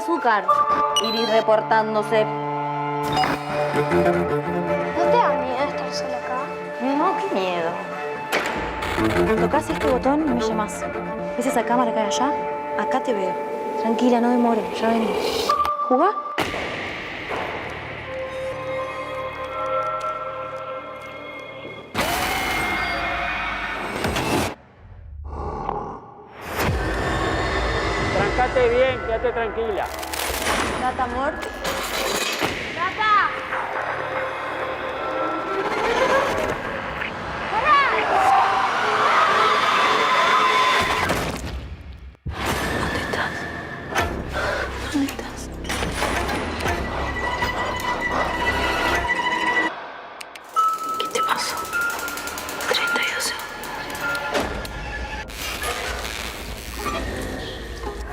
azúcar. Iris reportándose. ¿No te da miedo estar sola acá? No, qué miedo. Tocás este botón y me llamás. ¿Ves esa cámara que hay allá? Acá te veo. Tranquila, no demores, ya vení. ¿Jugá? Trancate bien, quédate tranquila. Gata, amor. ¡Gata! ¿Dónde estás? ¿Dónde estás? ¿Qué te pasó? 32 segundos.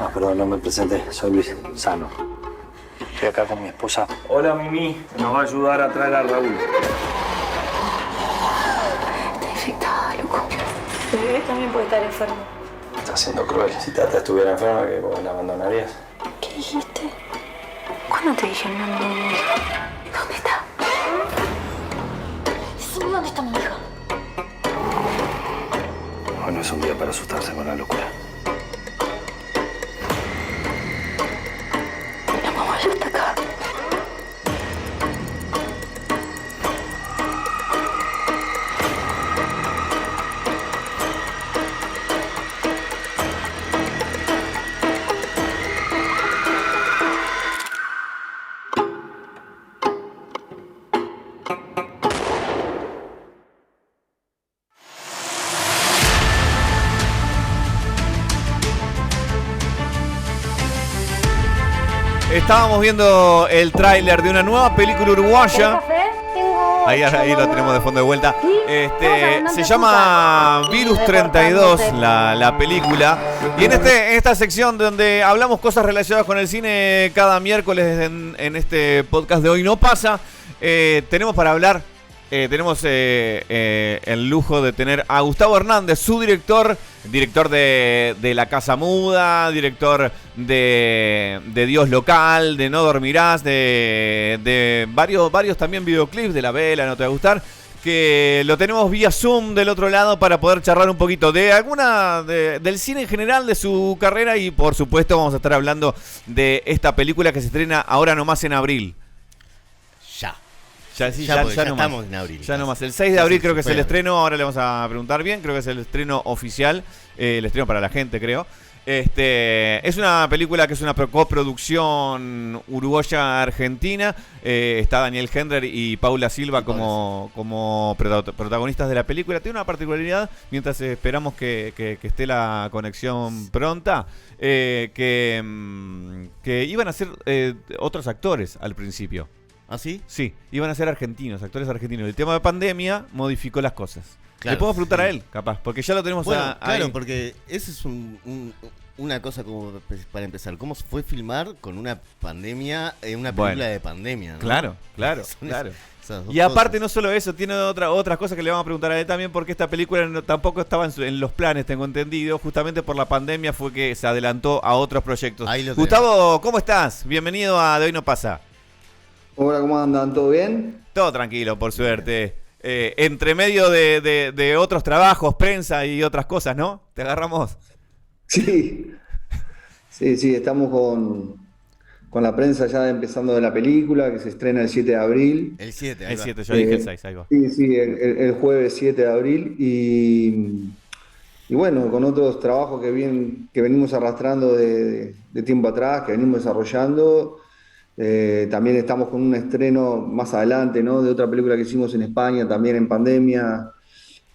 Ah, perdón, no me presenté. Soy Luis Sano. Estoy acá con mi esposa. Hola, Mimi. Nos va a ayudar a traer a Raúl. Está infectada, loco. El bebé también puede estar enfermo. Está siendo cruel. Si Tata estuviera enferma, ¿que vos la abandonarías? ¿Qué dijiste? ¿Cuándo te dije no, no, mi hija? ¿Dónde está? Decime dónde está mi hija. Hoy no es un día para asustarse con la locura. La mamá ya está acá. Estábamos viendo el tráiler de una nueva película uruguaya. ¿Café? Tengo Ahí lo tenemos de fondo de vuelta. Estamos hablando Se de llama azúcar. Virus Sí, 32, reportándose. la película. Y en esta sección donde hablamos cosas relacionadas con el cine cada miércoles en este podcast de Hoy No Pasa, tenemos para hablar, tenemos el lujo de tener a Gustavo Hernández, su director de La Casa Muda, director de Dios Local, de No Dormirás, de varios también videoclips, de La Vela, No Te Va a Gustar, que lo tenemos vía Zoom del otro lado para poder charlar un poquito del cine en general, de su carrera, y por supuesto vamos a estar hablando de esta película que se estrena ahora nomás en abril. Ya Porque ya nomás. estamos en abril. Ya nomás. El 6 de abril creo que es el fue estreno. Ahora le vamos a preguntar bien. Creo que es el estreno oficial. El estreno para la gente, creo. Es una película que es una coproducción uruguaya-argentina. Está Daniel Hendler y Paula Silva como protagonistas de la película. Tiene una particularidad, mientras esperamos que esté la conexión pronta, que iban a ser otros actores al principio. ¿Ah, sí? Sí, iban a ser argentinos, actores argentinos. El tema de pandemia modificó las cosas. Claro, Le podemos preguntar sí. a él, capaz, porque ya lo tenemos Bueno, claro, ahí. porque esa es una cosa como para empezar. ¿Cómo se fue filmar con una pandemia, una película Bueno. de pandemia, ¿no? Claro. Son esas dos Y aparte cosas. no solo eso, tiene otras cosas que le vamos a preguntar a él también, porque esta película tampoco estaba en los planes, tengo entendido. Justamente por la pandemia fue que se adelantó a otros proyectos. Ahí lo Gustavo, ¿cómo estás? Bienvenido a De Hoy No Pasa. Hola, ¿cómo andan? ¿Todo bien? Todo tranquilo, por suerte. Entre medio de otros trabajos, prensa y otras cosas, ¿no? ¿Te agarramos? Sí, sí, estamos con la prensa ya empezando de la película, que se estrena el 7 de abril. El 7, ahí El va. 7, yo dije el 6, ahí va. Sí, el jueves 7 de abril. Y bueno, con otros trabajos que venimos arrastrando de tiempo atrás, que venimos desarrollando. También estamos con un estreno más adelante, ¿no? De otra película que hicimos en España, también en pandemia.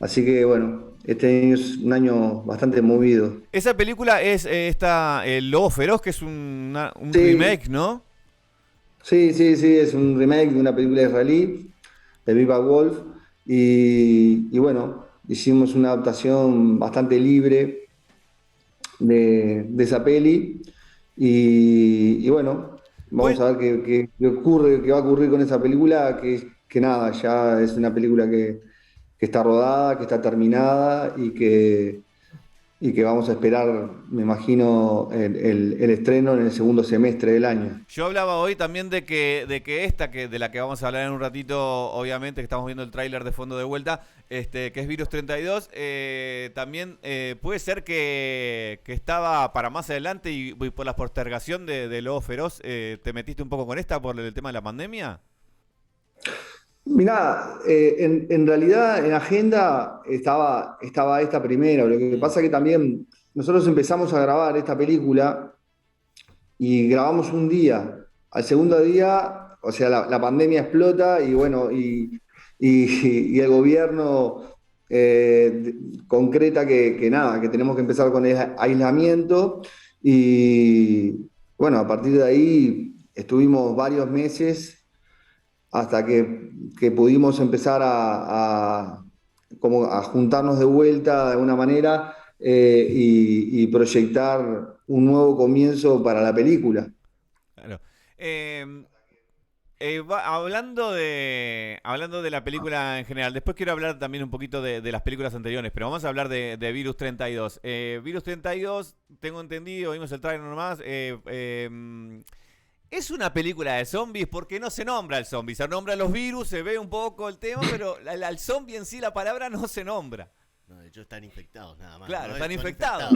Así que bueno, este año es un año bastante movido. Esa película es El Lobo Feroz, que es un Sí. remake, ¿no? Sí, es un remake de una película israelí, de Viva Wolf. Y bueno, hicimos una adaptación bastante libre de esa peli. Y bueno, vamos a ver qué ocurre, qué va a ocurrir con esa película, que nada, ya es una película que está rodada, que está terminada y que y que vamos a esperar, me imagino, el estreno en el segundo semestre del año. Yo hablaba hoy también de que de la que vamos a hablar en un ratito, obviamente, que estamos viendo el tráiler de fondo de vuelta, que es Virus 32, también puede ser que estaba para más adelante y por la postergación de Lobo Feroz, ¿te metiste un poco con esta por el tema de la pandemia? Mirá, en realidad en agenda estaba esta primera. Lo que pasa que también nosotros empezamos a grabar esta película y grabamos un día. Al segundo día, o sea, la pandemia explota y bueno, y el gobierno concreta que nada, que tenemos que empezar con el aislamiento. Y bueno, a partir de ahí estuvimos varios meses hasta que pudimos empezar como a juntarnos de vuelta de alguna manera y proyectar un nuevo comienzo para la película. Claro. Hablando de la película en general, después quiero hablar también un poquito de las películas anteriores, pero vamos a hablar de Virus 32. Virus 32, tengo entendido, vimos el trailer nomás, es una película de zombies porque no se nombra el zombie, se nombra los virus, se ve un poco el tema, pero al zombie en sí la palabra no se nombra. No, de hecho están infectados nada más. Claro, ¿no? están infectados.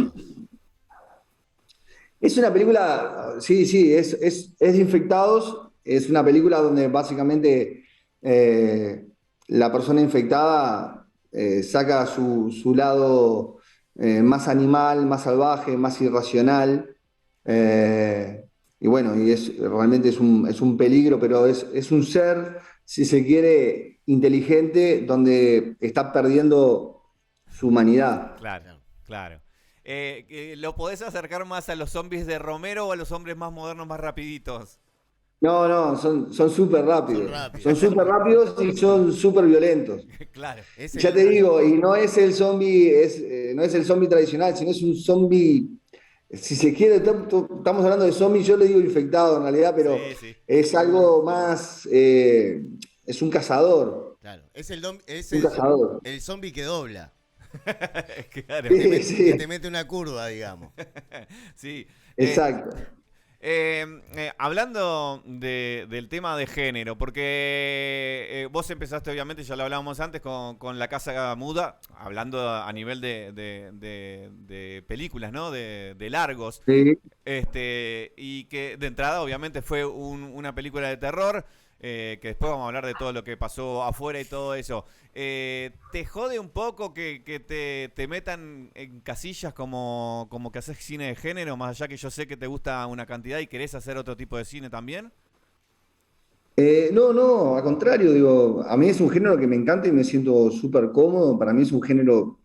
Es una película, sí, es de infectados. Es una película donde básicamente la persona infectada saca su lado más animal, más salvaje, más irracional. Y bueno, realmente es un peligro, pero es un ser, si se quiere, inteligente, donde está perdiendo su humanidad. Claro. ¿Lo podés acercar más a los zombies de Romero o a los hombres más modernos, más rapiditos? No, son súper rápidos. Son súper rápidos y son súper violentos. Claro. Ya te digo, y no es el zombie, no es el zombie tradicional, sino es un zombie. Si se quiere, estamos hablando de zombies, yo le digo infectado en realidad, pero sí. es algo más, es un cazador. Claro, es un cazador. el zombie que dobla. Claro. Que te mete una curva, digamos. Sí. Exacto. Hablando del tema de género, porque vos empezaste, obviamente, ya lo hablábamos antes, con La Casa Muda, hablando a nivel de películas, ¿no? De largos. Sí. Y que de entrada, obviamente, fue una película de terror. Que después vamos a hablar de todo lo que pasó afuera y todo eso. ¿Te jode un poco que te metan en casillas como que haces cine de género, más allá que yo sé que te gusta una cantidad y querés hacer otro tipo de cine también? No, al contrario, digo, a mí es un género que me encanta y me siento súper cómodo. Para mí es un género,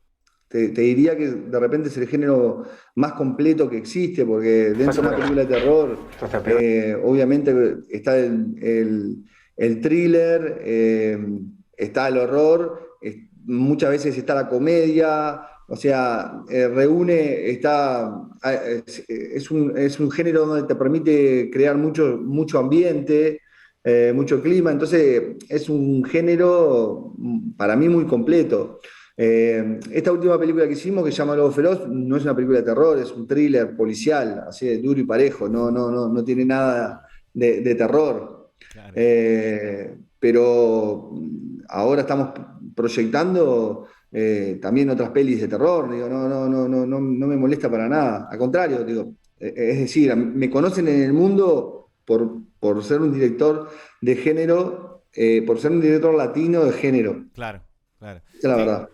te diría que de repente es el género más completo que existe, porque dentro de una película de terror, obviamente está el thriller, está el horror, muchas veces está la comedia, o sea, es un género donde te permite crear mucho ambiente, mucho clima, entonces es un género para mí muy completo. Esta última película que hicimos, que se llama Lobo Feroz, no es una película de terror, es un thriller policial, así de duro y parejo, no tiene nada de terror. Claro. Pero ahora estamos proyectando también otras pelis de terror, digo, no me molesta para nada, al contrario, digo, es decir, me conocen en el mundo por ser un director de género, por ser un director latino de género. Claro. Esa es la verdad.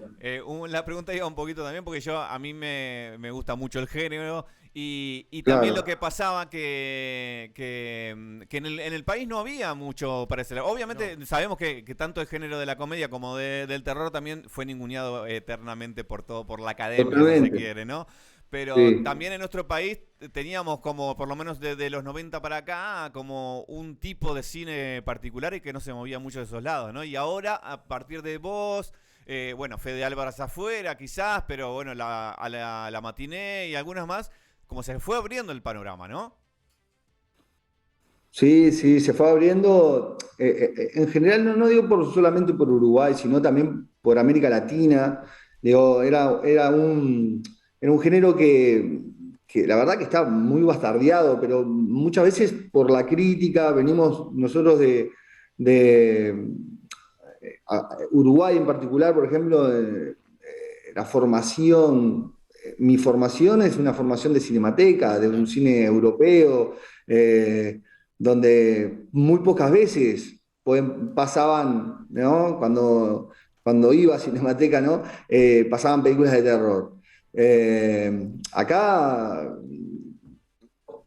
La pregunta iba un poquito también porque a mí me gusta mucho el género y también Claro. lo que pasaba que en el país no había mucho para ese lado. Obviamente sabemos que tanto el género de la comedia como del terror también fue ninguneado eternamente por la academia, si se Totalmente. quiere, ¿no? Pero Sí. también en nuestro país teníamos como, por lo menos desde los 90 para acá, como un tipo de cine particular y que no se movía mucho de esos lados, ¿no? Y ahora, a partir de vos, Fede Álvarez afuera quizás, pero bueno, la Matiné y algunas más, como se fue abriendo el panorama, ¿no? Sí, se fue abriendo, en general no digo solamente por Uruguay, sino también por América Latina. Digo, era un género que la verdad que está muy bastardeado, pero muchas veces por la crítica, venimos nosotros de Uruguay en particular, por ejemplo, la formación, mi formación es una formación de cinemateca, de un cine europeo, donde muy pocas veces pasaban, ¿no? Cuando iba a Cinemateca, ¿no? Pasaban películas de terror. Acá,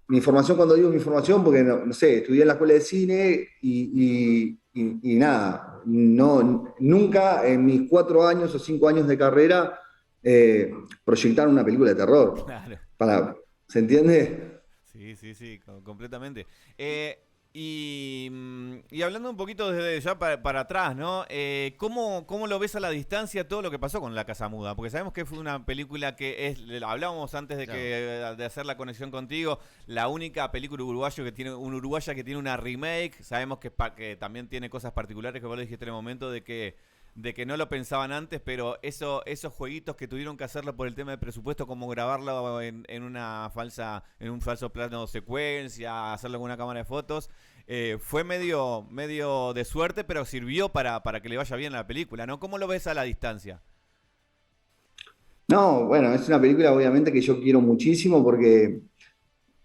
mi formación, cuando digo mi formación, porque no sé, estudié en la escuela de cine y nada, nunca en mis 4 años o 5 años de carrera proyectaron una película de terror. Claro. ¿Se entiende? Sí, completamente. Y hablando un poquito desde ya para atrás, ¿no? ¿Cómo lo ves a la distancia todo lo que pasó con La Casa Muda? Porque sabemos que fue una película que hablábamos antes de hacer la conexión contigo, la única película uruguaya que tiene una remake. Sabemos que también tiene cosas particulares que vos le dijiste en el momento de que no lo pensaban antes, pero esos jueguitos que tuvieron que hacerlo por el tema de presupuesto, como grabarlo en un falso plano secuencia, hacerlo con una cámara de fotos, fue medio de suerte, pero sirvió para que le vaya bien a la película, ¿no? ¿Cómo lo ves a la distancia? No, bueno, es una película obviamente que yo quiero muchísimo porque,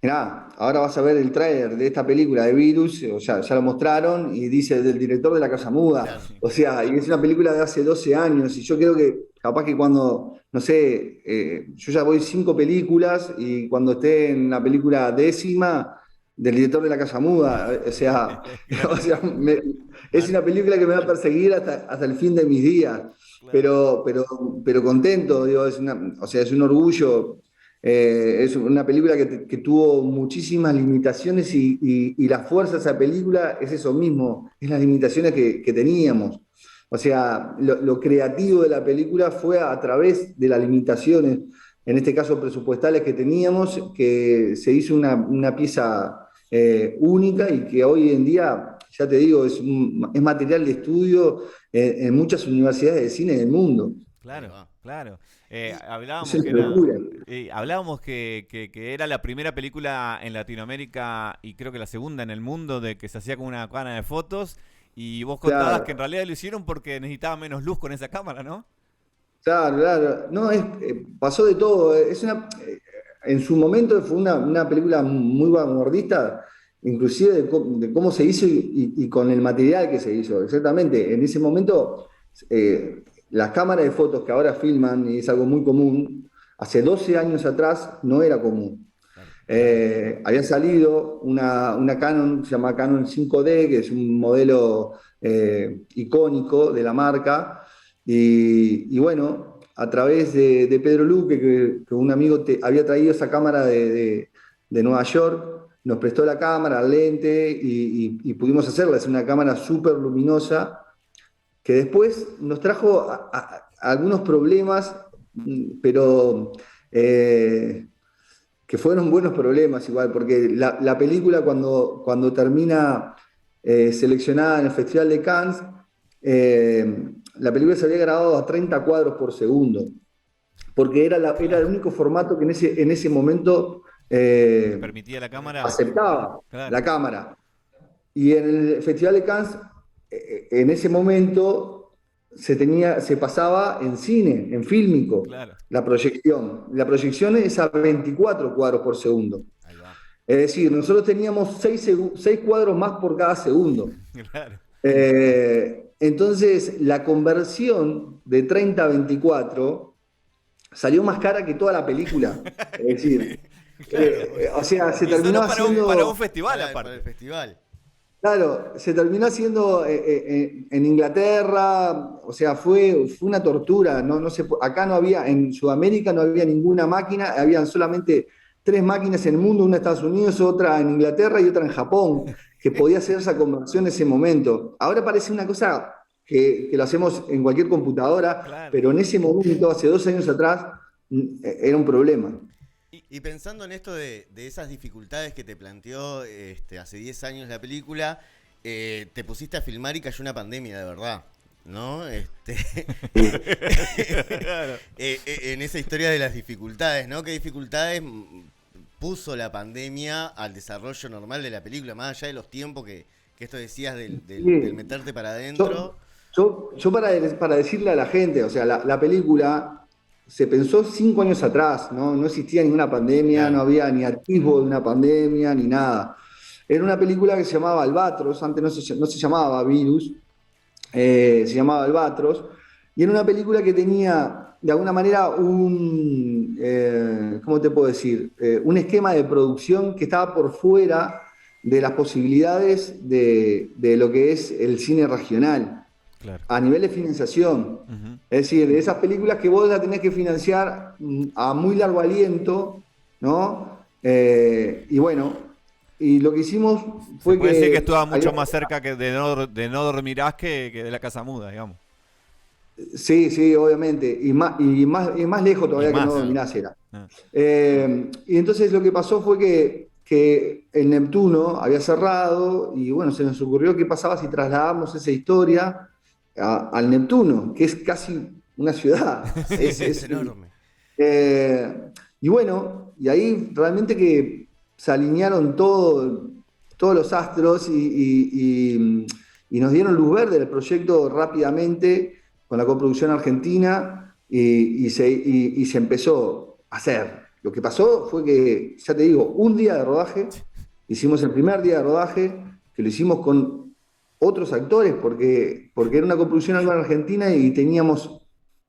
mirá, ahora vas a ver el tráiler de esta película de Virus, o sea, ya lo mostraron y dice del director de La Casa Muda. Claro. O sea, y es una película de hace 12 años y yo creo que capaz que cuando, no sé, yo ya voy 5 películas y cuando esté en la película 10ª del director de La Casa Muda, o sea, es una película que me va a perseguir hasta el fin de mis días. Claro. Pero contento, digo, o sea, es un orgullo. Es una película que tuvo muchísimas limitaciones y la fuerza de esa película es eso mismo, es las limitaciones que teníamos. O sea, lo creativo de la película fue a través de las limitaciones, en este caso presupuestales que teníamos, que se hizo una pieza única y que hoy en día, ya te digo, es material de estudio en muchas universidades de cine del mundo. Claro. Es una locura. Hablábamos que era la primera película en Latinoamérica y creo que la segunda en el mundo de que se hacía con una cámara de fotos, y vos contabas Claro. que en realidad lo hicieron porque necesitaba menos luz con esa cámara, ¿no? Claro. No, pasó de todo. En su momento fue una película muy vanguardista, inclusive de cómo se hizo y con el material que se hizo. Exactamente. En ese momento, las cámaras de fotos que ahora filman, y es algo muy común, hace 12 años atrás no era común. Había salido una Canon, se llama Canon 5D, que es un modelo icónico de la marca, y bueno, a través de Pedro Luque, que un amigo había traído esa cámara de Nueva York, nos prestó la cámara, el lente, y pudimos hacerla. Es una cámara súper luminosa, que después nos trajo algunos problemas, pero que fueron buenos problemas igual, porque la película cuando termina seleccionada en el Festival de Cannes, la película se había grabado a 30 cuadros por segundo, porque era el único formato que en ese momento Permitía la cámara. aceptaba Claro. la cámara. Y en el Festival de Cannes, en ese momento se pasaba en cine, en fílmico, Claro. la proyección. La proyección es a 24 cuadros por segundo. Ahí va. Es decir, nosotros teníamos 6 cuadros más por cada segundo. Claro. Entonces, la conversión de 30 a 24 salió más cara que toda la película. Es decir, o sea, se Y terminó solo haciendo... para un festival, Para aparte. el festival. Claro, se terminó haciendo en Inglaterra, o sea, fue una tortura. No acá no había, en Sudamérica no había ninguna máquina, habían solamente 3 máquinas en el mundo, una en Estados Unidos, otra en Inglaterra y otra en Japón, que podía hacer esa conversión en ese momento. Ahora parece una cosa que lo hacemos en cualquier computadora, Claro. pero en ese momento, hace 2 años atrás, era un problema. Y pensando en esto de esas dificultades que te planteó hace 10 años la película, te pusiste a filmar y cayó una pandemia de verdad. ¿no? En esa historia de las dificultades, ¿no? ¿Qué dificultades puso la pandemia al desarrollo normal de la película, más allá de los tiempos que esto decías del meterte para adentro? Yo para decirle a la gente, o sea, la película se pensó 5 años atrás, ¿no? No existía ninguna pandemia, no había ni atisbo de una pandemia, ni nada. Era una película que se llamaba Albatros, antes no se llamaba Virus, se llamaba Albatros, y era una película que tenía, de alguna manera, ¿cómo te puedo decir? Un esquema de producción que estaba por fuera de las posibilidades de lo que es el cine regional. Claro. A nivel de financiación. Es decir, de esas películas que vos la tenés que financiar a muy largo aliento, ¿no? Y bueno, y lo que hicimos fue que... Puede decir que estuvo mucho más cerca que de No dormirás que de La Casa Muda, digamos. Sí, obviamente. Y más lejos todavía que No dormirás era. Y entonces lo que pasó fue que el Neptuno había cerrado y bueno, se nos ocurrió qué pasaba si trasladábamos esa historia al Neptuno, que es casi una ciudad. Es enorme. Y bueno, y ahí realmente que se alinearon todos los astros y nos dieron luz verde al proyecto rápidamente con la coproducción argentina y se empezó a hacer. Lo que pasó fue que, ya te digo, un día de rodaje, hicimos el primer día de rodaje, que lo hicimos con otros actores, porque era una coproducción en Argentina y teníamos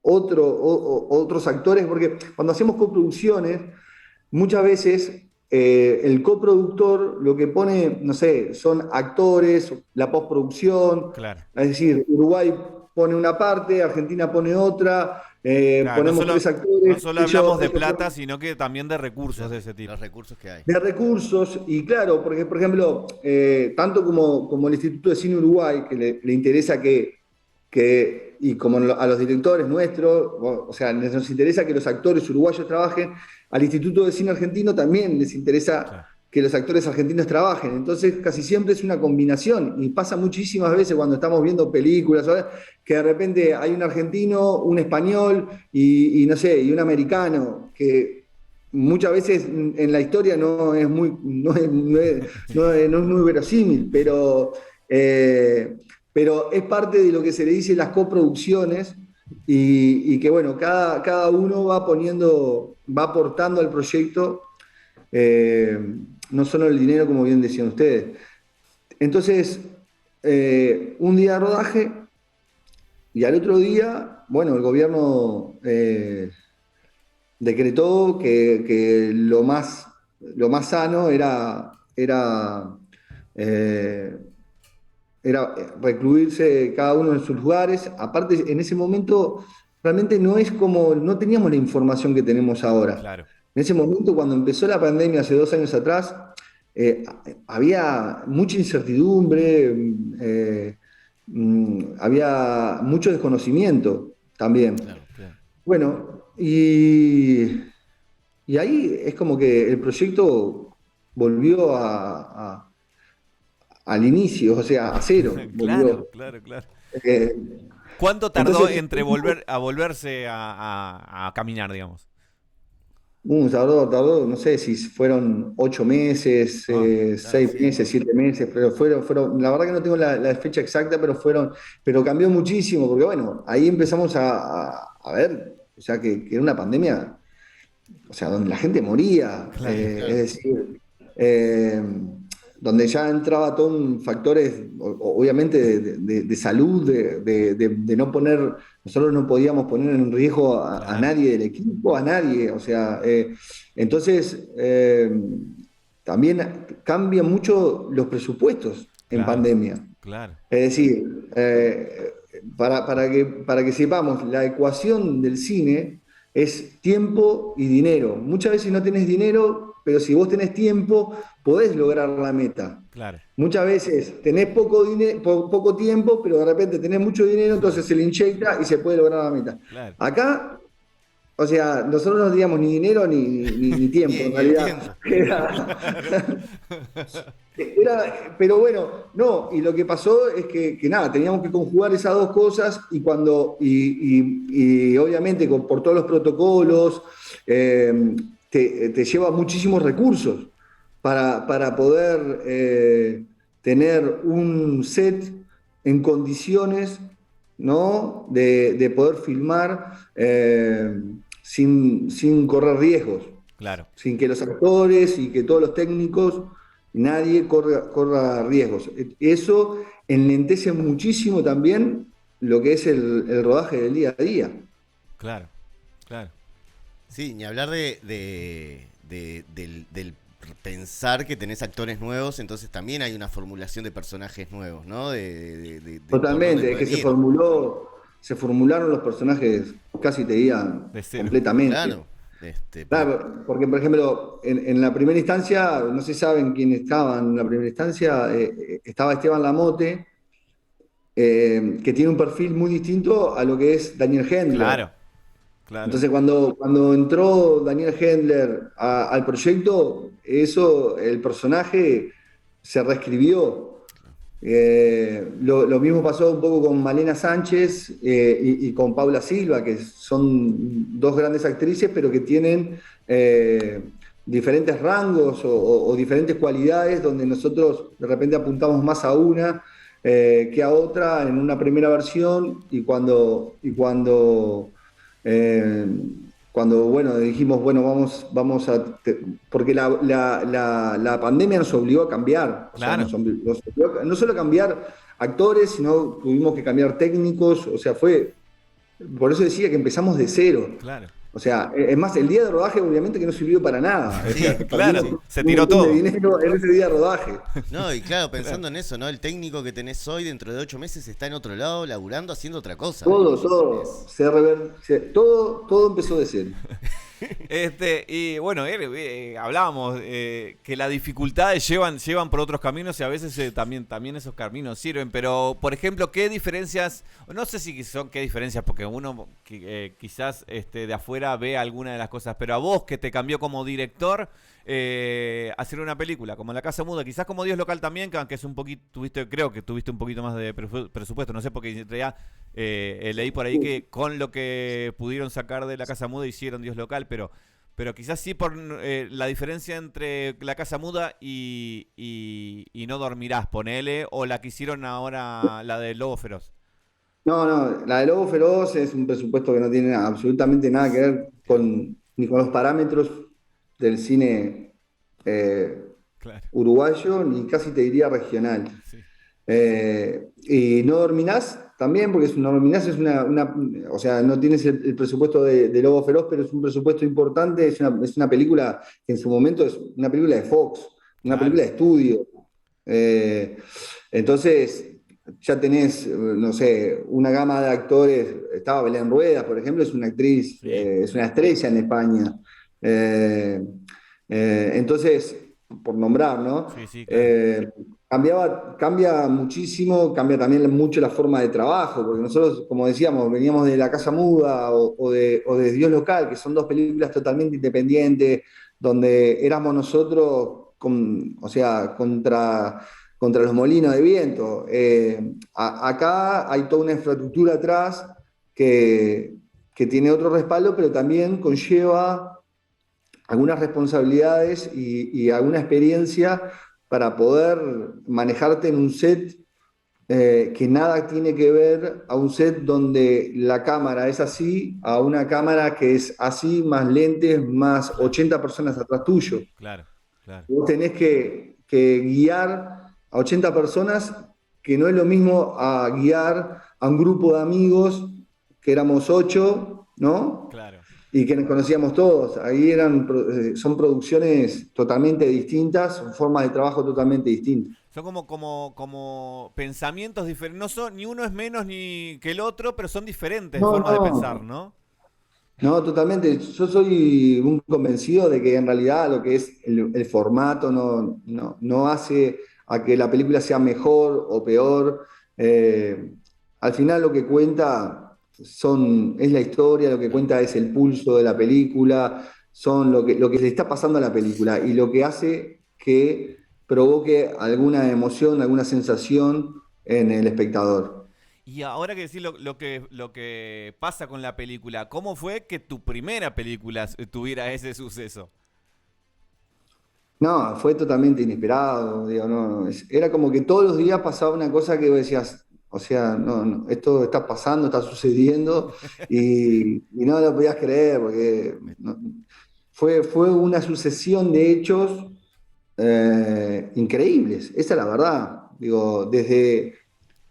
otros actores, porque cuando hacemos coproducciones, muchas veces el coproductor lo que pone, no sé, son actores, la postproducción, claro. Es decir, Uruguay pone una parte, Argentina pone otra, claro, ponemos 3 actores. No solo hablamos de plata, sino que también de recursos de ese tipo. Los recursos que hay. De recursos, y claro, porque por ejemplo, tanto como el Instituto de Cine Uruguay, que le interesa y como a los directores nuestros, o sea, nos interesa que los actores uruguayos trabajen, al Instituto de Cine Argentino también les interesa, claro, que los actores argentinos trabajen. Entonces casi siempre es una combinación y pasa muchísimas veces cuando estamos viendo películas, ¿sabes? Que de repente hay un argentino, un español y no sé, y un americano, que muchas veces en la historia no es muy verosímil, pero es parte de lo que se le dice las coproducciones y que bueno, cada uno va aportando al proyecto, no solo el dinero, como bien decían ustedes. Entonces, un día de rodaje y al otro día, bueno, el gobierno decretó que lo más sano era recluirse cada uno en sus lugares. Aparte, en ese momento, realmente no teníamos la información que tenemos ahora. Claro. En ese momento, cuando empezó la pandemia hace 2 años atrás, había mucha incertidumbre, había mucho desconocimiento también. Claro. Bueno, y ahí es como que el proyecto volvió al inicio, o sea, a cero. Claro. ¿Cuánto tardó entre volverse a caminar, digamos? Tardó, no sé si fueron 8 meses, 6 meses, 7 meses, pero fueron, la verdad que no tengo la fecha exacta, pero cambió muchísimo, porque bueno, ahí empezamos a ver, o sea, que era una pandemia, o sea, donde la gente moría, claro. Es decir, donde ya entraba todo un factores, obviamente, de salud, de no poner, nosotros no podíamos poner en riesgo a nadie del equipo, a nadie, o sea, entonces también cambian mucho los presupuestos en pandemia. Claro. Es decir, para que sepamos, la ecuación del cine es tiempo y dinero. Muchas veces no tenés dinero, pero si vos tenés tiempo, podés lograr la meta. Claro. Muchas veces tenés poco tiempo, pero de repente tenés mucho dinero, entonces se le inyecta y se puede lograr la meta. Claro. Acá O sea, nosotros no teníamos ni dinero ni tiempo, en Ni realidad. Pero bueno, no, y lo que pasó es que nada, teníamos que conjugar esas dos cosas y obviamente por todos los protocolos, te lleva muchísimos recursos para poder tener un set en condiciones, ¿no? De poder filmar sin correr riesgos, Claro. sin que los actores y que todos los técnicos, nadie corra riesgos. Eso enlentece muchísimo también lo que es el rodaje del día a día. Claro, claro. Sí, ni hablar del pensar que tenés actores nuevos, entonces también hay una formulación de personajes nuevos, ¿no? Totalmente, es que se formularon los personajes, casi te digan, De cero. completamente. Claro. Claro, porque por ejemplo, en la primera instancia, no sé si saben quién estaba en la primera instancia, estaba Esteban Lamote, que tiene un perfil muy distinto a lo que es Daniel Hendler. Claro, claro. Entonces cuando entró Daniel Hendler al proyecto, el personaje se reescribió. Lo mismo pasó un poco con Malena Sánchez y con Paula Silva, que son dos grandes actrices, pero que tienen diferentes rangos o diferentes cualidades, donde nosotros de repente apuntamos más a una que a otra en una primera versión, y cuando bueno, dijimos, bueno, vamos porque la pandemia nos obligó a cambiar. O sea, Claro. nos obligó no solo a cambiar actores, sino tuvimos que cambiar técnicos. O sea, por eso decía que empezamos de cero. Claro. O sea, es más, el día de rodaje obviamente que no sirvió para nada. O sea, claro, perdimos se tiró un montón todo. de dinero en ese día de rodaje. No, y claro, pensando en eso, ¿no? El técnico que tenés hoy, dentro de 8 meses, está en otro lado, laburando, haciendo otra cosa. Todo, todo empezó de cero. Y bueno, hablábamos que las dificultades llevan por otros caminos y a veces también esos caminos sirven, pero por ejemplo, ¿qué diferencias? No sé si son qué diferencias, porque uno quizás de afuera ve alguna de las cosas, pero a vos que te cambió como director hacer una película como La Casa Muda, quizás como Dios Local también, que aunque es un poquito, creo que tuviste un poquito más de presupuesto, no sé, porque en realidad leí por ahí que con lo que pudieron sacar de La Casa Muda hicieron Dios Local, pero quizás sí por la diferencia entre La Casa Muda y No Dormirás, ponele, o la que hicieron ahora, la de Lobo Feroz. No, la de Lobo Feroz es un presupuesto que no tiene absolutamente nada que ver ni con los parámetros del cine Claro. uruguayo, ni casi te diría regional. Sí. Y No Dormirás también, porque No Dormirás es o sea, no tienes el presupuesto de Lobo Feroz, pero es un presupuesto importante, es una película que en su momento es una película de Fox, una Claro. película de estudio. Entonces, ya tenés, no sé, una gama de actores. Estaba Belén Ruedas, por ejemplo, es una actriz, Sí. es una estrella en España. Entonces, por nombrar, ¿no? Sí, claro. Cambia muchísimo, cambia también mucho la forma de trabajo, porque nosotros, como decíamos, veníamos de La Casa Muda o de Dios Local, que son dos películas totalmente independientes, donde éramos nosotros, o sea, contra los molinos de viento. Acá hay toda una infraestructura atrás que tiene otro respaldo, pero también conlleva algunas responsabilidades y alguna experiencia para poder manejarte en un set que nada tiene que ver a un set donde la cámara es así, a una cámara que es así, más lentes, más 80 personas atrás tuyo. Claro. Vos tenés que guiar a 80 personas, que no es lo mismo a guiar a un grupo de amigos que éramos 8, ¿no? Claro. Y que nos conocíamos todos. Ahí son producciones totalmente distintas, son formas de trabajo totalmente distintas. Son como pensamientos diferentes. No son, ni uno es menos ni que el otro, pero son diferentes formas de pensar, ¿no? No, totalmente. Yo soy un convencido de que en realidad lo que es el formato no hace a que la película sea mejor o peor. Al final lo que cuenta es la historia, lo que cuenta es el pulso de la película, son lo que le está pasando a la película y lo que hace que provoque alguna emoción, alguna sensación en el espectador. Y ahora que decís lo que pasa con la película, ¿cómo fue que tu primera película tuviera ese suceso? No, fue totalmente inesperado, digo, no, era como que todos los días pasaba una cosa que vos decías, o sea, no, esto está pasando, está sucediendo, y no lo podías creer, porque fue una sucesión de hechos increíbles, esa es la verdad. Digo, desde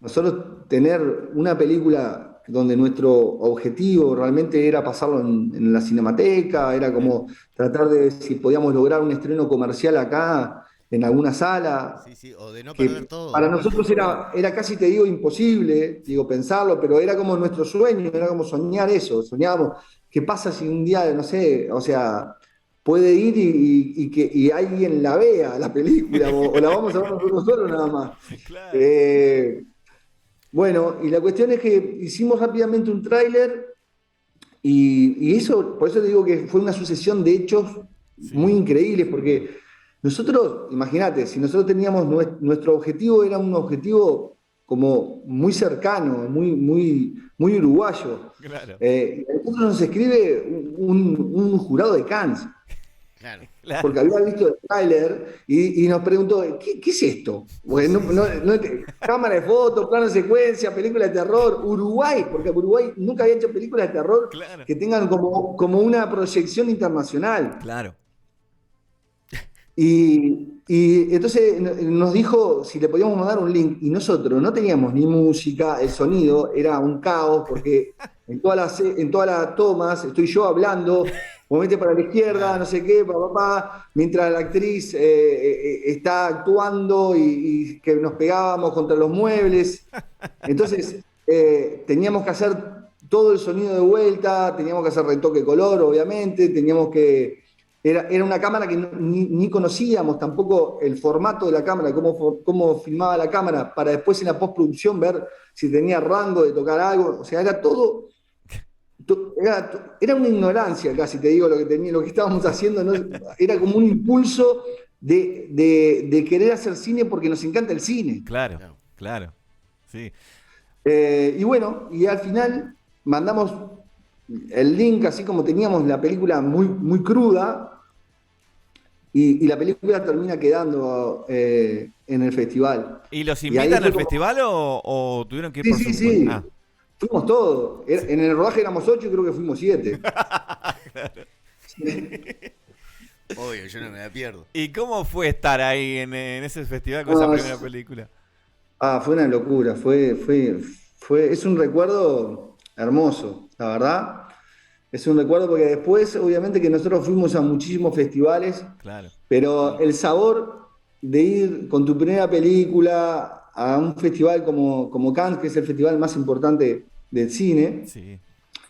nosotros tener una película donde nuestro objetivo realmente era pasarlo en la Cinemateca, era como tratar de ver si podíamos lograr un estreno comercial acá, en alguna sala. Sí, sí, o de no Que perder todo. para nosotros era casi, te digo, imposible, digo, pensarlo, pero era como nuestro sueño, era como soñar eso. Soñábamos, ¿qué pasa si un día, no sé, o sea, puede ir y alguien la vea, la película, o la vamos a ver nosotros solos nada más? Claro. Bueno, y la cuestión es que hicimos rápidamente un tráiler y eso, por eso te digo que fue una sucesión de hechos muy increíbles, porque nosotros, imagínate, si nosotros teníamos nuestro objetivo, era un objetivo como muy cercano, muy uruguayo. Claro. Y a nosotros nos escribe un jurado de Cannes, Claro. porque había visto el tráiler y nos preguntó, ¿qué es esto? Bueno, cámara de fotos, plano de secuencia, película de terror, Uruguay, porque Uruguay nunca había hecho películas de terror que tengan como una proyección internacional. Claro. Y entonces nos dijo si le podíamos mandar un link, y nosotros no teníamos ni música, el sonido era un caos, porque en todas las tomas estoy yo hablando, movete para la izquierda, no sé qué, mientras la actriz está actuando y que nos pegábamos contra los muebles. Entonces teníamos que hacer todo el sonido de vuelta, teníamos que hacer retoque de color, obviamente, teníamos que... Era una cámara que ni conocíamos tampoco el formato de la cámara, cómo filmaba la cámara, para después en la postproducción ver si tenía rango de tocar algo. O sea, era todo... Era una ignorancia casi, te digo, lo que estábamos haciendo, ¿no? Era como un impulso de querer hacer cine porque nos encanta el cine. Claro, sí. Y bueno, y al final mandamos el link, así como teníamos la película muy cruda, y la película termina quedando en el festival. ¿Y los invitan al festival o tuvieron que ir por su cuenta? Sí. Ah. Fuimos todos. En el rodaje éramos 8 y creo que fuimos 7. Obvio, yo no me la pierdo. ¿Y cómo fue estar ahí en ese festival con esa primera película? Fue una locura. Es un recuerdo hermoso, la verdad. Es un recuerdo porque después, obviamente, que nosotros fuimos a muchísimos festivales, pero el sabor de ir con tu primera película a un festival como Cannes, que es el festival más importante del cine,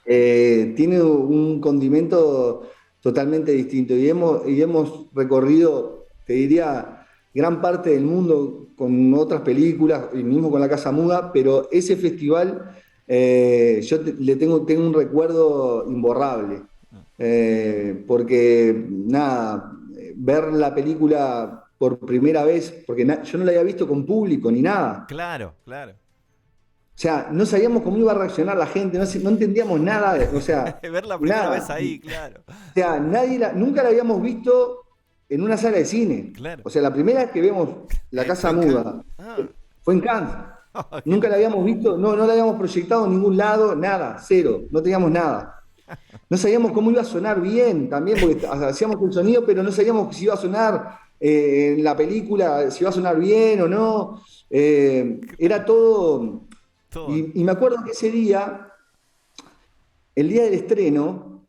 tiene un condimento totalmente distinto. Y hemos recorrido, te diría, gran parte del mundo con otras películas, y mismo con La Casa Muda, pero ese festival... yo le tengo un recuerdo imborrable, porque nada, ver la película por primera vez, porque yo no la había visto con público ni nada. Claro. O sea, no sabíamos cómo iba a reaccionar la gente, no entendíamos nada, o sea, ver la primera vez ahí, claro. O sea, nunca la habíamos visto en una sala de cine. Claro. O sea, la primera vez que vemos La Casa Muda fue en Cannes. Nunca la habíamos visto, no la habíamos proyectado en ningún lado, nada, cero, no teníamos nada. No sabíamos cómo iba a sonar bien también, porque hacíamos el sonido, pero no sabíamos si iba a sonar en la película, si iba a sonar bien o no. Era todo. Y me acuerdo que ese día, el día del estreno,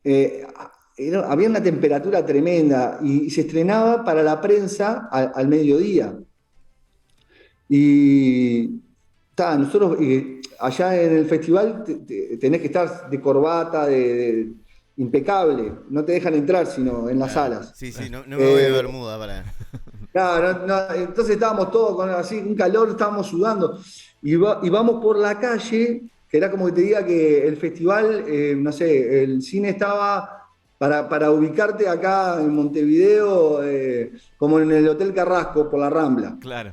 había una temperatura tremenda y se estrenaba para la prensa al mediodía. Y nosotros allá en el festival tenés que estar de corbata, impecable, no te dejan entrar sino en las salas. Sí, no me voy de bermuda para... Claro, entonces estábamos todos con así un calor, estábamos sudando y vamos por la calle que era como que te diga que el festival, no sé, el cine estaba para ubicarte acá en Montevideo, como en el Hotel Carrasco, por la Rambla. Claro,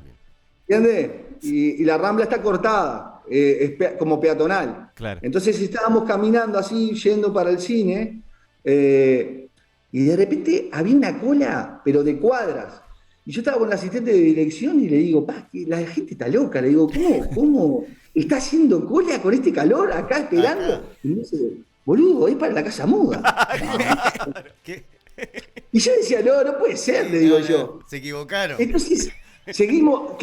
¿Entiendes? Y la Rambla está cortada, como peatonal. claro. Entonces estábamos caminando así, yendo para el cine, y de repente había una cola, pero de cuadras. Y yo estaba con el asistente de dirección y le digo, pa, que la gente está loca. Le digo, ¿cómo está haciendo cola con este calor acá esperando? Acá. Y me dice, boludo, es para la casa muda. ¿Qué? Y yo decía, no puede ser, le digo yo. Se equivocaron. Entonces, seguimos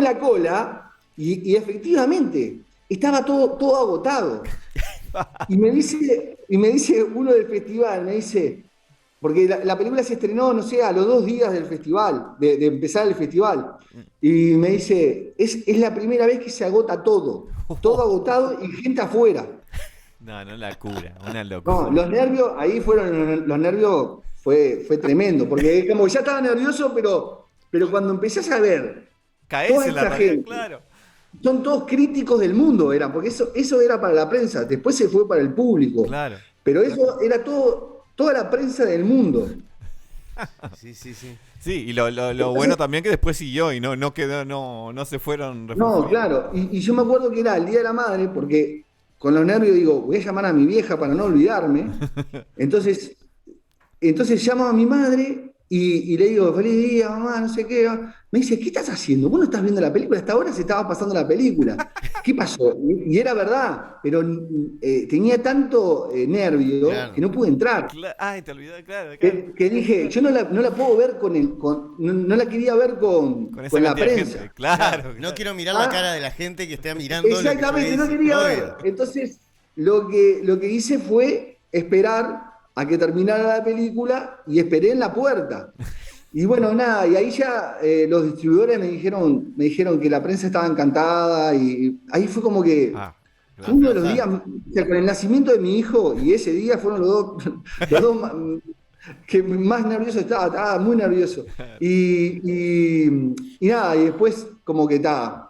la cola y efectivamente estaba todo agotado. Y me dice uno del festival, me dice, porque la película se estrenó, no sé, a los 2 días del festival, de empezar el festival. Y me dice, es la primera vez que se agota todo agotado y gente afuera. No, la cura, una locura. No, los nervios, ahí fueron, los nervios fue tremendo, porque como ya estaba nervioso, pero cuando empezás a ver Caes toda en la esta realidad, gente, claro. son todos críticos del mundo, eran, porque eso era para la prensa, después se fue para el público. Claro. Pero eso era toda la prensa del mundo. Sí. Sí, y lo bueno también que después siguió y no quedó, no se fueron No, refunfuñando. claro, y yo me acuerdo que era el Día de la Madre, porque con los nervios digo, voy a llamar a mi vieja para no olvidarme. Entonces llamo a mi madre y le digo, feliz día, mamá, no sé qué. Me dice, ¿qué estás haciendo? Vos no estás viendo la película, hasta ahora se estaba pasando la película. ¿Qué pasó? Y era verdad, pero tenía tanto nervio Claro. que no pude entrar. Ay, te olvidé, claro. Que dije, yo no la puedo ver no la quería ver con esa la cantidad de prensa. gente. Claro. No quiero mirar la cara de la gente que esté mirando. Exactamente, lo no que yo quería hice. ver. Obvio. Entonces, lo que hice fue esperar a que terminara la película y esperé en la puerta. Y bueno, nada, y ahí ya los distribuidores me dijeron que la prensa estaba encantada y ahí fue como que fue uno de los días, o sea, con el nacimiento de mi hijo y ese día fueron los dos que más nervioso estaba muy nervioso. Y nada, y después como que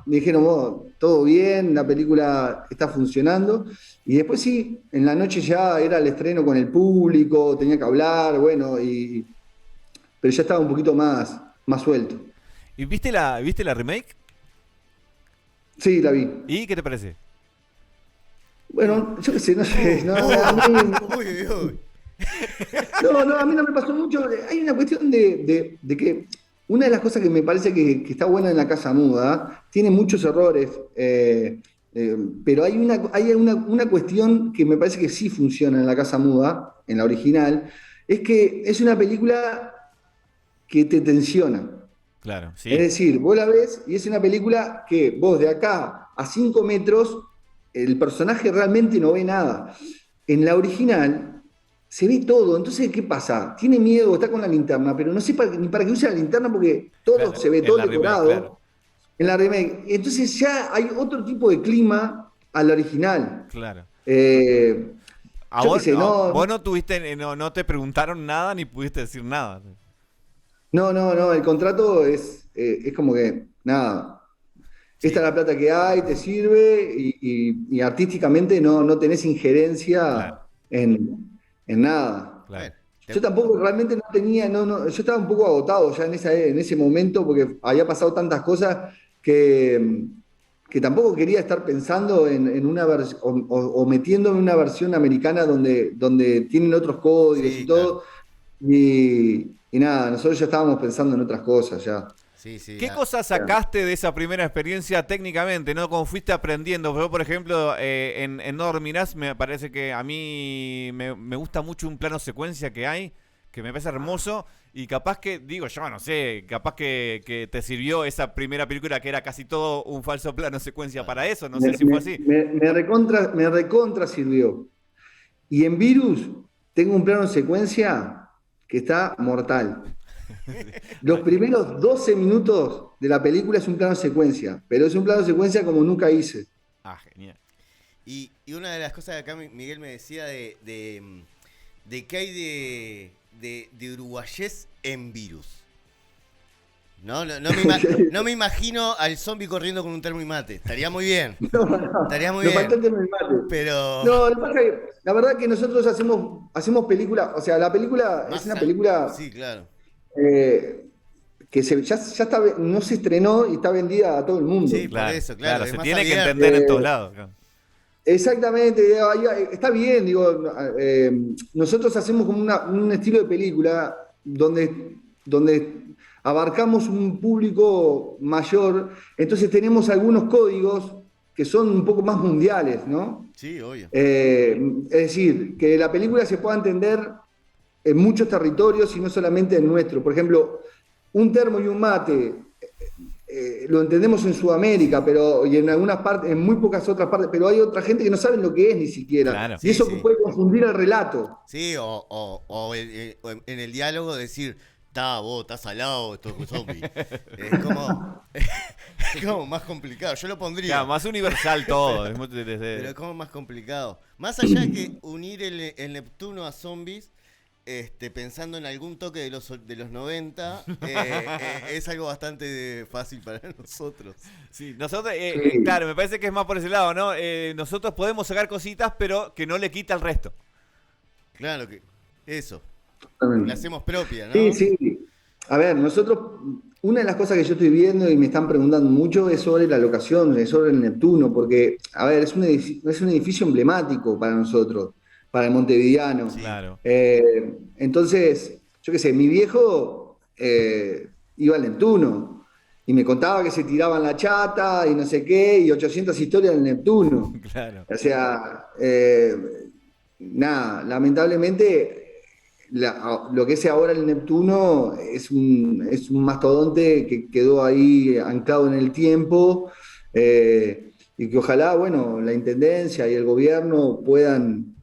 me dijeron, todo bien, la película está funcionando. Y después sí, en la noche ya era el estreno con el público, tenía que hablar, bueno, pero ya estaba un poquito más suelto. ¿Y viste la remake? Sí, la vi. ¿Y qué te parece? Bueno, yo qué sé, no sé. No, a mí, Uy. a mí no me pasó mucho. Hay una cuestión de que una de las cosas que me parece que está buena en La Casa Muda, tiene muchos errores, pero hay una cuestión que me parece que sí funciona en La Casa Muda, en la original, es que es una película que te tensiona. Claro, sí. Es decir, vos la ves y es una película que vos de acá a 5 metros, el personaje realmente no ve nada. En la original se ve todo, entonces ¿qué pasa? Tiene miedo, está con la linterna, pero no sé ni para qué usa la linterna porque todo Claro, se ve, en todo la remake, decorado. claro. En la remake. Entonces ya hay otro tipo de clima a la original. Claro. Yo qué sé, vos no tuviste, no te preguntaron nada ni pudiste decir nada. No, el contrato es como que, nada, esta es la plata que hay, te sirve y artísticamente no tenés injerencia Claro. en nada. Claro. Yo tampoco realmente no tenía, yo estaba un poco agotado ya en ese momento porque había pasado tantas cosas que tampoco quería estar pensando en una versión o metiéndome en una versión americana donde tienen otros códigos Sí, y todo. Y nada, nosotros ya estábamos pensando en otras cosas ya. Sí. ¿Qué cosas sacaste de esa primera experiencia técnicamente, no? Como fuiste aprendiendo. Yo, por ejemplo, en No Dormirás me parece que a mí me gusta mucho un plano secuencia que hay, que me parece hermoso. Y capaz que, digo yo, no sé, capaz que te sirvió esa primera película que era casi todo un falso plano secuencia para eso. No sé si fue así. Me recontra sirvió. Y en Virus tengo un plano secuencia que está mortal. Los primeros 12 minutos de la película es un plano secuencia, pero es un plano secuencia como nunca hice. Ah, genial. Y una de las cosas que acá Miguel me decía de qué hay de uruguayés en Virus. No me imagino al zombie corriendo con un termo y mate. Estaría muy bien. Estaría muy Nos bien. falta el tema del mate. Pero. No, lo que pasa es que la verdad que nosotros hacemos película, o sea, la película es una película Sí, claro. que ya está, no se estrenó y está vendida a todo el mundo. Sí, por eso, claro. es se más tiene que abierto. entender en todos lados. Claro. Exactamente, está bien, digo, nosotros hacemos como un estilo de película donde abarcamos un público mayor, entonces tenemos algunos códigos que son un poco más mundiales, ¿no? Sí, obvio. Es decir, que la película se pueda entender en muchos territorios y no solamente en nuestro. Por ejemplo, un termo y un mate lo entendemos en Sudamérica, y en algunas partes, en muy pocas otras partes, pero hay otra gente que no sabe lo que es ni siquiera. Claro. Y eso Sí. puede confundir el relato. Sí, o en el diálogo decir, vos, estás salado, esto es zombie. Es como más complicado. Yo lo pondría. Claro, más universal todo. Pero es como más complicado. Más allá de que unir el Neptuno a zombies, pensando en algún toque de los 90, es algo bastante fácil para nosotros. Sí, nosotros, Sí. claro, me parece que es más por ese lado, ¿no? Nosotros podemos sacar cositas, pero que no le quita el resto. Claro que eso. Totalmente. La hacemos propia, ¿no? Sí, sí. A ver, nosotros, una de las cosas que yo estoy viendo y me están preguntando mucho es sobre la locación, es sobre el Neptuno, porque, a ver, es un edificio emblemático para nosotros, para el montevideano. Claro. Entonces, yo qué sé, mi viejo iba al Neptuno y me contaba que se tiraban la chata y no sé qué, y 800 historias del Neptuno. Claro. O sea, nada, lamentablemente lo que es ahora el Neptuno es un mastodonte que quedó ahí anclado en el tiempo y que ojalá, bueno, la Intendencia y el gobierno puedan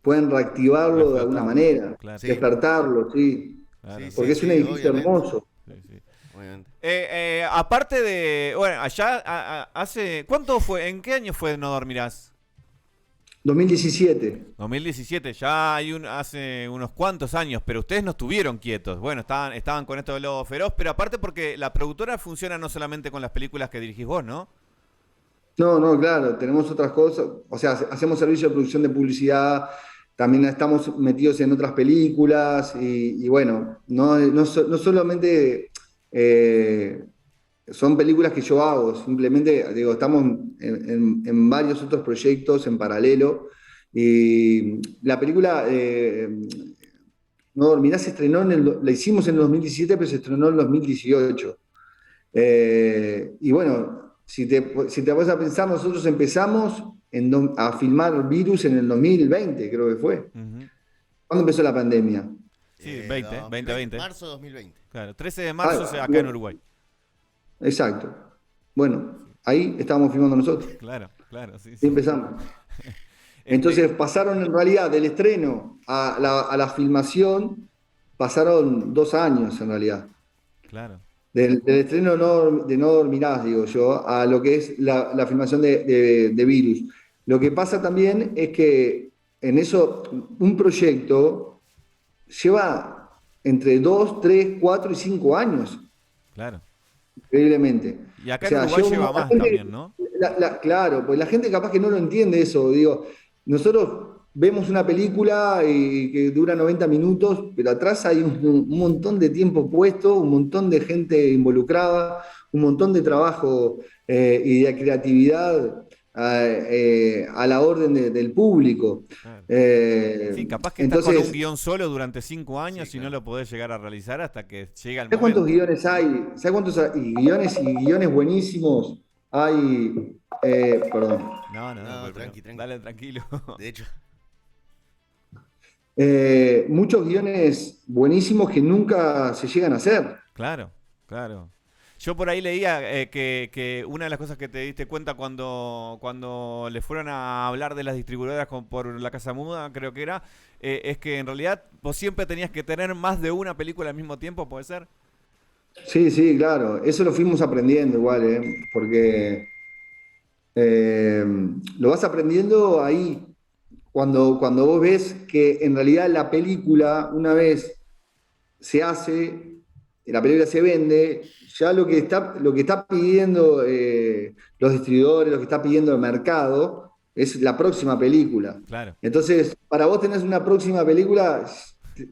reactivarlo de alguna manera, Claro. Sí. despertarlo, sí, Claro. Sí, porque es un edificio obviamente. hermoso. Sí, sí. Obviamente. Aparte de, bueno, allá hace, ¿cuánto fue? ¿En qué año fue No Dormirás? 2017. 2017, ya hace unos cuantos años, pero ustedes no estuvieron quietos. Bueno, estaban con esto de Lobo Feroz, pero aparte porque la productora funciona no solamente con las películas que dirigís vos, ¿no? No, claro, tenemos otras cosas, o sea, hacemos servicio de producción de publicidad, también estamos metidos en otras películas y bueno, no solamente son películas que yo hago, simplemente, digo, estamos en varios otros proyectos en paralelo y la película No Dormirás se estrenó, la hicimos en el 2017, pero se estrenó en el 2018. Y bueno, si te vas a pensar, nosotros empezamos a filmar Virus en el 2020, creo que fue. Ujú. ¿Cuándo empezó la pandemia? Sí, 2020. Marzo 2020. Claro, 13 de marzo acá en bueno. Uruguay. Exacto. Bueno, ahí estábamos filmando nosotros. Claro, sí, Y sí. empezamos. Entonces pasaron en realidad del estreno a la filmación, pasaron 2 años en realidad. Claro. Del estreno de No Dormirás, digo yo, a lo que es la filmación de Virus. Lo que pasa también es que en eso, un proyecto lleva entre 2, 3, 4 y 5 años, Claro. increíblemente. Y acá O sea, en Uruguay lleva lleva la más gente- también, ¿no? Claro, pues la gente capaz que no lo entiende eso. Digo, nosotros vemos una película que dura 90 minutos, pero atrás hay un montón de tiempo puesto, un montón de gente involucrada, un montón de trabajo y de creatividad a la orden del público. Claro. Eh, Sí, capaz que estás con entonces, un guión solo durante 5 años Sí, y no claro. lo podés llegar a realizar hasta que llega el ¿sabes momento. cuántos guiones hay? ¿Sabes cuántos guiones buenísimos hay? Perdón. No, No, pero tranqui. dale, tranquilo. De hecho, Muchos guiones buenísimos que nunca se llegan a hacer. Claro. Yo por ahí leía que una de las cosas que te diste cuenta cuando le fueron a hablar de las distribuidoras por La Casa Muda, creo que era, es que en realidad vos siempre tenías que tener más de una película al mismo tiempo, ¿puede ser? Sí, claro. Eso lo fuimos aprendiendo igual, porque lo vas aprendiendo ahí. Cuando vos ves que en realidad la película, una vez se hace, la película se vende, ya lo que está pidiendo los distribuidores, lo que está pidiendo el mercado, es la próxima película. Claro. Entonces, para vos tenés una próxima película,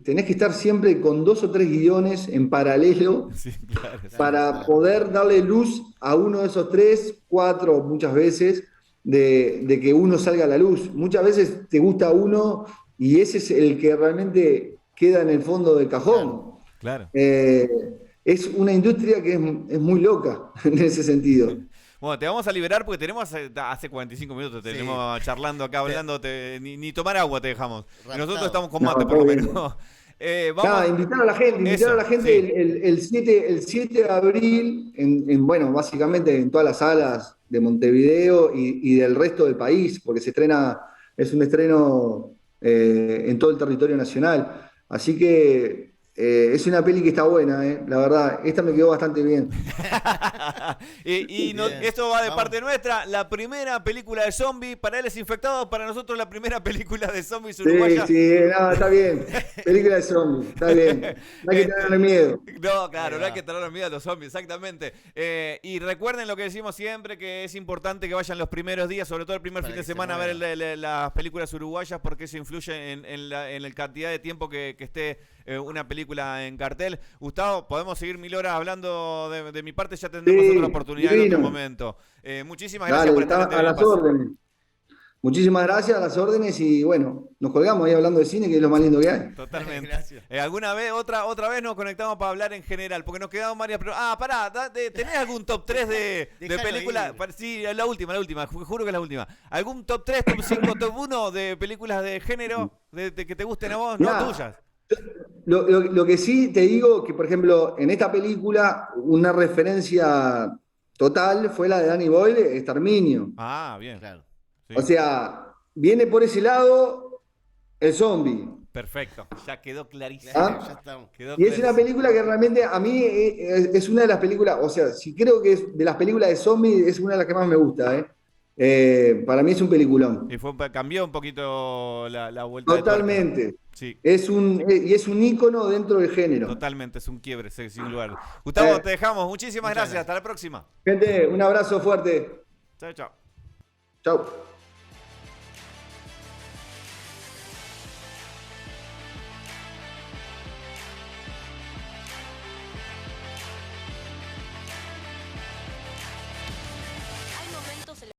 tenés que estar siempre con 2 o 3 guiones en paralelo Sí, claro. para poder darle luz a uno de esos 3, 4 muchas veces, de que uno salga a la luz. Muchas veces te gusta uno y ese es el que realmente queda en el fondo del cajón. Claro. Es una industria que es muy loca en ese sentido. Bueno, te vamos a liberar porque tenemos hace 45 minutos, tenemos charlando acá, hablando, ni tomar agua te dejamos. Y nosotros estamos con mate, por lo menos. Nada, invitar a la gente, el 7 de abril, bueno, básicamente en todas las salas de Montevideo y del resto del país, porque es un estreno en todo el territorio nacional. Así que es una peli que está buena, la verdad. Esta me quedó bastante bien. Esto va de parte nuestra. La primera película de zombies para él es Infectado, para nosotros la primera película de zombies uruguaya. Sí, no, está bien. Película de zombies, está bien. No hay que tenerle miedo. No, claro, no hay que tenerle miedo a los zombies, exactamente. Y recuerden lo que decimos siempre, que es importante que vayan los primeros días, sobre todo el primer fin de semana, a ver las películas uruguayas, porque eso influye en la cantidad de tiempo que esté una película en cartel. Gustavo, podemos seguir 1000 horas hablando de mi parte, ya tendremos otra oportunidad en otro momento. Muchísimas gracias por estar a las órdenes. Muchísimas gracias, a las órdenes, y bueno, nos colgamos ahí hablando de cine, que es lo más lindo que hay. Totalmente. Gracias. ¿Alguna vez, otra vez nos conectamos para hablar en general? Porque nos quedaron varias preguntas. Pará, ¿tenés algún top 3 de películas? Sí, la última, juro que es la última. ¿Algún top 3, top 5, top 1 de películas de género de que te gusten a vos, no tuyas? Lo que sí te digo, que por ejemplo, en esta película, una referencia total fue la de Danny Boyle, Exterminio. Ah, bien. Claro. Sí. O sea, viene por ese lado el zombie. Perfecto, ya quedó clarísimo. Y es una película que realmente a mí es una de las películas, o sea, si creo que es de las películas de zombies, es una de las que más me gusta, para mí es un peliculón. Y cambió un poquito la vuelta. Totalmente. Sí. Es un ícono dentro del género. Totalmente, es un quiebre, sin lugar. Gustavo, te dejamos. Muchísimas gracias. Hasta la próxima. Gente, un abrazo fuerte. Chao, chao. Chao.